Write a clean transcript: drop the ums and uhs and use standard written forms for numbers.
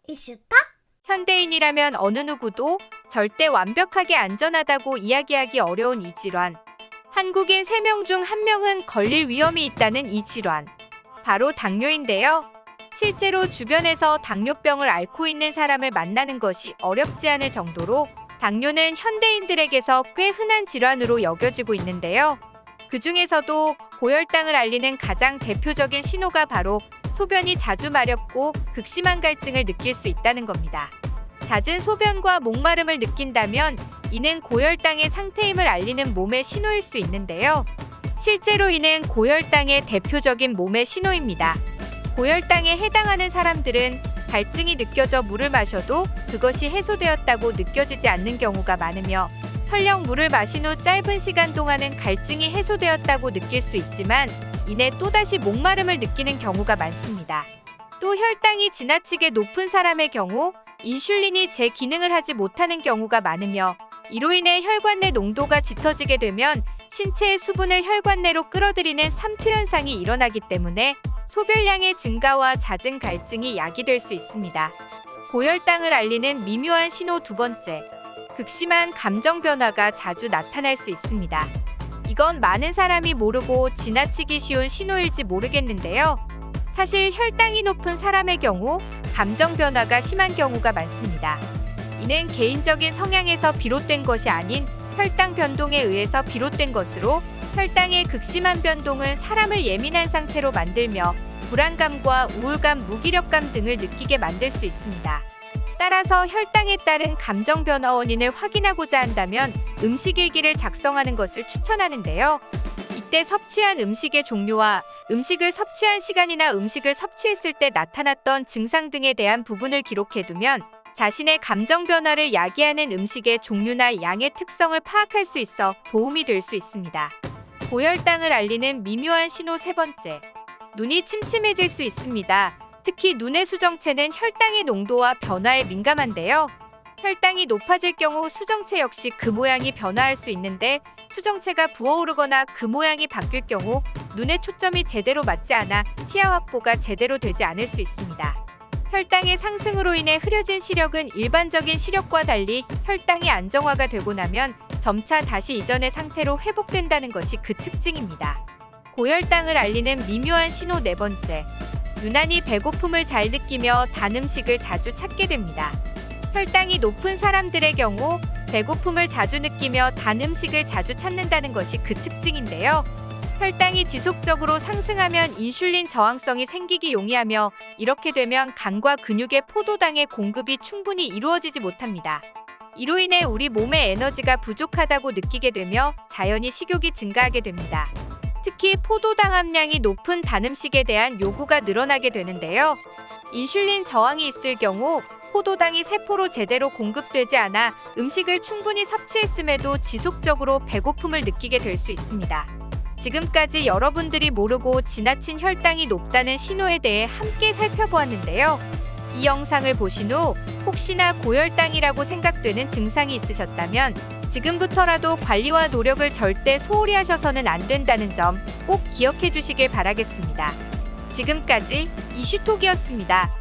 이슈타? 현대인이라면 어느 누구도 절대 완벽하게 안전하다고 이야기하기 어려운 이 질환. 한국인 3명 중 1명은 걸릴 위험이 있다는 이 질환. 바로 당뇨인데요. 실제로 주변에서 당뇨병을 앓고 있는 사람을 만나는 것이 어렵지 않을 정도로 당뇨는 현대인들에게서 꽤 흔한 질환으로 여겨지고 있는데요. 그 중에서도 고혈당을 알리는 가장 대표적인 신호가 바로 소변이 자주 마렵고 극심한 갈증을 느낄 수 있다는 겁니다. 잦은 소변과 목마름을 느낀다면 이는 고혈당의 상태임을 알리는 몸의 신호일 수 있는데요. 실제로 이는 고혈당의 대표적인 몸의 신호입니다. 고혈당에 해당하는 사람들은 갈증이 느껴져 물을 마셔도 그것이 해소되었다고 느껴지지 않는 경우가 많으며 설령 물을 마신 후 짧은 시간 동안은 갈증이 해소되었다고 느낄 수 있지만 이내 또다시 목마름을 느끼는 경우가 많습니다. 또 혈당이 지나치게 높은 사람의 경우 인슐린이 제 기능을 하지 못하는 경우가 많으며 이로 인해 혈관 내 농도가 짙어지게 되면 신체의 수분을 혈관 내로 끌어들이는 삼투 현상이 일어나기 때문에 소변량의 증가와 잦은 갈증이 야기될 수 있습니다. 고혈당을 알리는 미묘한 신호 두 번째, 극심한 감정 변화가 자주 나타날 수 있습니다. 이건 많은 사람이 모르고 지나치기 쉬운 신호일지 모르겠는데요. 사실 혈당이 높은 사람의 경우 감정 변화가 심한 경우가 많습니다. 이는 개인적인 성향에서 비롯된 것이 아닌 혈당 변동에 의해서 비롯된 것으로 혈당의 극심한 변동은 사람을 예민한 상태로 만들며 불안감과 우울감, 무기력감 등을 느끼게 만들 수 있습니다. 따라서 혈당에 따른 감정 변화 원인을 확인하고자 한다면 음식 일기를 작성하는 것을 추천하는데요. 이때 섭취한 음식의 종류와 음식을 섭취한 시간이나 음식을 섭취했을 때 나타났던 증상 등에 대한 부분을 기록해두면 자신의 감정 변화를 야기하는 음식의 종류나 양의 특성을 파악할 수 있어 도움이 될 수 있습니다. 고혈당을 알리는 미묘한 신호 세 번째, 눈이 침침해질 수 있습니다. 특히 눈의 수정체는 혈당의 농도와 변화에 민감한데요. 혈당이 높아질 경우 수정체 역시 그 모양이 변화할 수 있는데 수정체가 부어오르거나 그 모양이 바뀔 경우 눈의 초점이 제대로 맞지 않아 시야 확보가 제대로 되지 않을 수 있습니다. 혈당의 상승으로 인해 흐려진 시력은 일반적인 시력과 달리 혈당이 안정화가 되고 나면 점차 다시 이전의 상태로 회복된다는 것이 그 특징입니다. 고혈당을 알리는 미묘한 신호 네 번째, 유난히 배고픔을 잘 느끼며 단 음식을 자주 찾게 됩니다. 혈당이 높은 사람들의 경우 배고픔을 자주 느끼며 단 음식을 자주 찾는다는 것이 그 특징인데요. 혈당이 지속적으로 상승하면 인슐린 저항성이 생기기 용이하며 이렇게 되면 간과 근육의 포도당의 공급이 충분히 이루어지지 못합니다. 이로 인해 우리 몸의 에너지가 부족하다고 느끼게 되며 자연히 식욕이 증가하게 됩니다. 특히 포도당 함량이 높은 단 음식에 대한 요구가 늘어나게 되는데요. 인슐린 저항이 있을 경우 포도당이 세포로 제대로 공급되지 않아 음식을 충분히 섭취했음에도 지속적으로 배고픔을 느끼게 될 수 있습니다. 지금까지 여러분들이 모르고 지나친 혈당이 높다는 신호에 대해 함께 살펴보았는데요. 이 영상을 보신 후 혹시나 고혈당이라고 생각되는 증상이 있으셨다면 지금부터라도 관리와 노력을 절대 소홀히 하셔서는 안 된다는 점 꼭 기억해 주시길 바라겠습니다. 지금까지 이슈톡이었습니다.